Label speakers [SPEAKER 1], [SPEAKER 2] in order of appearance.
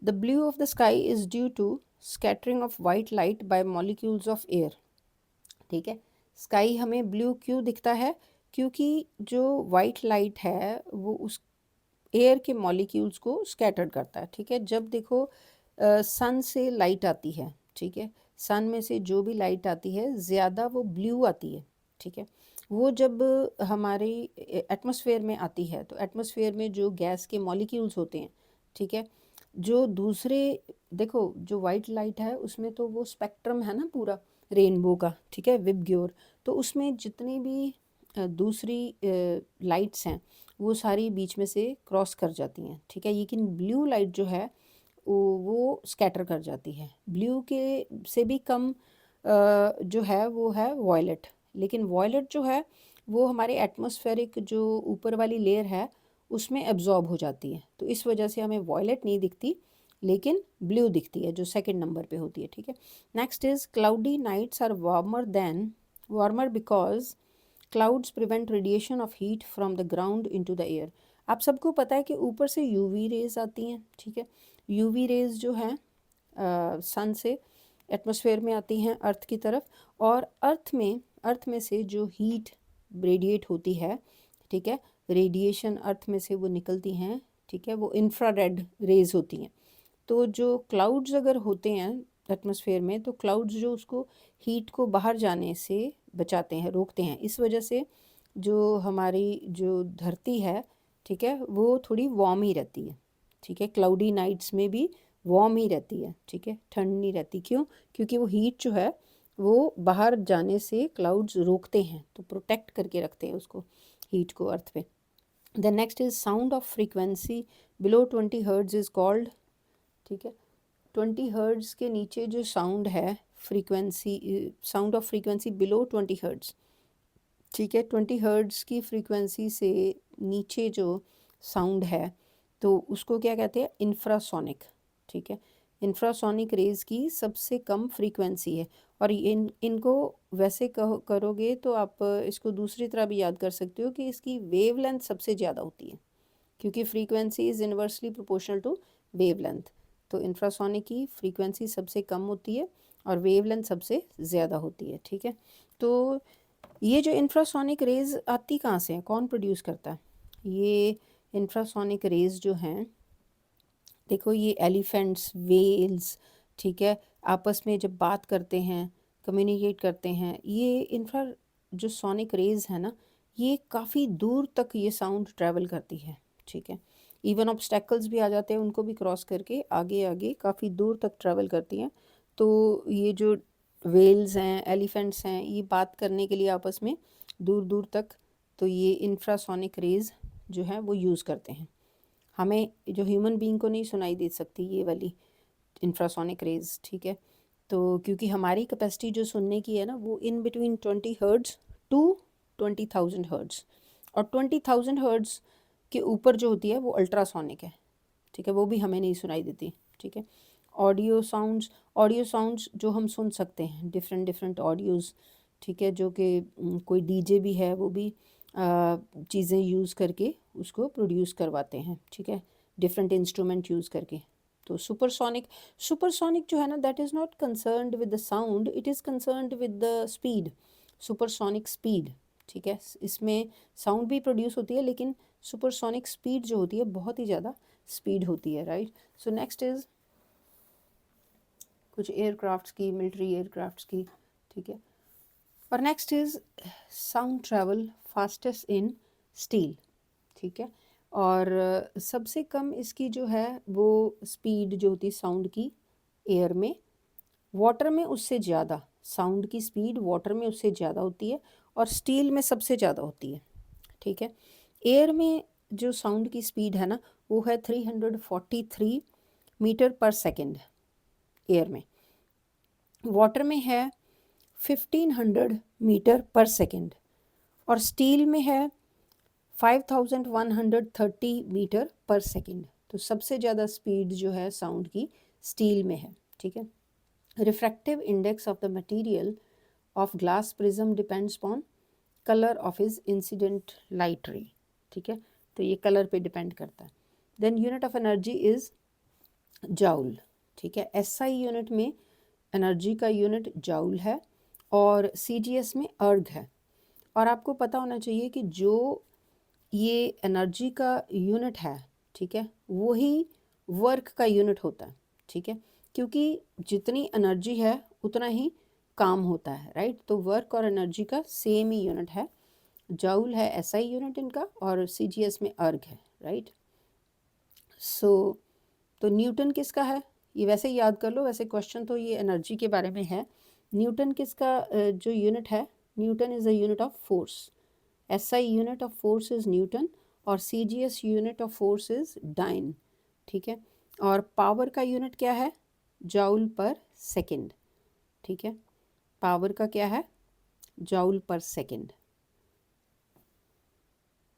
[SPEAKER 1] The blue of the sky is due to scattering of white light by molecules of air. ठीक है, sky हमें blue क्यों दिखता है? क्योंकि जो वाइट लाइट है वो उस एयर के मॉलिक्यूल्स को स्कैटर्ड करता है। ठीक है, जब देखो सन से लाइट आती है, ठीक है, सन में से जो भी लाइट आती है ज़्यादा वो ब्लू आती है। ठीक है, वो जब हमारी एटमॉस्फेयर में आती है तो एटमॉस्फेयर में जो गैस के मॉलिक्यूल्स होते हैं, ठीक है, जो दूसरे, देखो जो वाइट लाइट है उसमें तो वो स्पेक्ट्रम है ना पूरा रेनबो का, ठीक है, विबग्योर, तो उसमें जितनी भी दूसरी लाइट्स हैं वो सारी बीच में से क्रॉस कर जाती हैं। ठीक है, लेकिन ब्लू लाइट जो है वो स्कैटर कर जाती है। ब्लू के से भी कम जो है वो है वॉयलेट, लेकिन वॉयलेट जो है वो हमारे एटमॉस्फेरिक जो ऊपर वाली लेयर है उसमें एब्जॉर्ब हो जाती है, तो इस वजह से हमें वॉयलेट नहीं दिखती लेकिन ब्लू दिखती है जो सेकंड नंबर पे होती है। ठीक है, next is cloudy nights are warmer because clouds prevent radiation of heat from the ground into the air. आप सबको पता है कि ऊपर से यूवी रेज आती हैं। ठीक है, यूवी रेज जो हैं सन से एटमॉस्फेयर में आती हैं अर्थ की तरफ, और अर्थ में से जो हीट रेडिएट होती है, ठीक है, रेडिएशन अर्थ में से वो निकलती हैं, ठीक है, वो इंफ्रारेड रेज होती हैं। तो जो क्लाउड्स अगर होते हैं एटमॉस्फेयर में, तो क्लाउड्स जो उसको हीट को बाहर जाने से बचाते हैं, रोकते हैं, इस वजह से जो हमारी जो धरती है, ठीक है, वो थोड़ी वार्म ही रहती है। ठीक है, क्लाउडी नाइट्स में भी वार्म ही रहती है। ठीक है, ठंड नहीं रहती। क्यों? क्योंकि वो हीट जो है वो बाहर जाने से क्लाउड्स रोकते हैं, तो प्रोटेक्ट करके रखते हैं उसको, हीट को अर्थ पे। The next is sound of frequency below 20 hertz is called. ठीक है, 20 हर्ट्ज के नीचे जो साउंड है, frequency, sound of frequency below 20 hertz, ठीक है, 20 हर्ट्ज की फ्रीक्वेंसी से नीचे जो साउंड है तो उसको क्या कहते हैं? इंफ्रासोनिक। ठीक है, इंफ्रासोनिक रेज की सबसे कम फ्रीक्वेंसी है, और इनको वैसे करोगे तो आप इसको दूसरी तरह भी याद कर सकते हो कि इसकी वेवलेंथ सबसे ज़्यादा होती है, क्योंकि frequency is inversely proportional to wavelength. तो इंफ्रासोनिक की फ्रीक्वेंसी सबसे कम होती है और वेवलेंथ सबसे ज़्यादा होती है। ठीक है, तो ये जो इंफ्रासोनिक रेज आती कहाँ से है, कौन प्रोड्यूस करता है? ये इंफ्रासोनिक रेज जो हैं, देखो ये एलिफेंट्स, वेल्स, ठीक है, आपस में जब बात करते हैं, कम्युनिकेट करते हैं, ये इंफ्रा जो सोनिक रेज है ना, ये काफ़ी दूर तक ये साउंड ट्रैवल करती है। ठीक है, इवन ऑब्स्टेकल्स भी आ जाते हैं, उनको भी क्रॉस करके आगे आगे काफ़ी दूर तक ट्रैवल करती हैं। तो ये जो वेल्स हैं, एलिफेंट्स हैं, ये बात करने के लिए आपस में दूर दूर तक, तो ये इंफ्रासोनिक रेज जो है वो यूज़ करते हैं। हमें जो ह्यूमन बीइंग को नहीं सुनाई दे सकती ये वाली इंफ्रासोनिक रेज। ठीक है, तो क्योंकि हमारी कैपेसिटी जो सुनने की है ना वो in between 20 hertz to 20,000 hertz, और 20,000 हर्ट्ज के ऊपर जो होती है वो अल्ट्रासोनिक है। ठीक है, वो भी हमें नहीं सुनाई देती। ठीक है, ऑडियो साउंड्स जो हम सुन सकते हैं, डिफरेंट डिफरेंट ऑडियोज़, ठीक है, जो कि कोई डीजे भी है वो भी चीज़ें यूज़ करके उसको प्रोड्यूस करवाते हैं। ठीक है, डिफरेंट इंस्ट्रूमेंट यूज़ करके। तो सुपरसोनिक जो है ना, that is not concerned with the sound, it is concerned with the speed, supersonic speed. ठीक है, इसमें साउंड भी प्रोड्यूस होती है लेकिन सुपरसोनिक स्पीड जो होती है बहुत ही ज़्यादा स्पीड होती है। राइट, सो नेक्स्ट इज़ कुछ एयरक्राफ्ट्स की, मिलिट्री एयरक्राफ्ट्स की। ठीक है, और next is sound travel fastest in steel. ठीक है, और सबसे कम इसकी जो है वो स्पीड जो होती है साउंड की एयर में, वाटर में उससे ज़्यादा, साउंड की स्पीड वाटर में उससे ज़्यादा होती है और स्टील में सबसे ज़्यादा होती है। ठीक है, एयर में जो साउंड की स्पीड है ना वो है 343 मीटर पर सेकेंड एयर में, वाटर में है 1500 मीटर पर सेकेंड, और स्टील में है 5130 मीटर पर सेकेंड। तो सबसे ज़्यादा स्पीड जो है साउंड की स्टील में है। ठीक है, refractive index of the material of glass prism depends upon colour of his incident light रे। ठीक है, तो ये कलर पे डिपेंड करता है। Then unit of energy is joule, ठीक है। एसआई यूनिट में एनर्जी का यूनिट जाउल है और सीजीएस में अर्ग है। और आपको पता होना चाहिए कि जो ये एनर्जी का यूनिट है, ठीक है, वही वर्क का यूनिट होता है, ठीक है, क्योंकि जितनी एनर्जी है उतना ही काम होता है, राइट। तो वर्क और एनर्जी का सेम ही यूनिट है। जाउल है एसआई यूनिट इनका और सीजीएस में अर्ग है, राइट। सो तो न्यूटन किसका है, ये वैसे ही याद कर लो, वैसे क्वेश्चन तो ये एनर्जी के बारे में है। न्यूटन किसका जो यूनिट है, newton is a unit of force. SI unit of force is newton और CGS unit of force is dyne, ठीक है। और पावर का यूनिट क्या है, जाउल पर सेकंड, ठीक है। पावर का क्या है, जाउल पर सेकंड।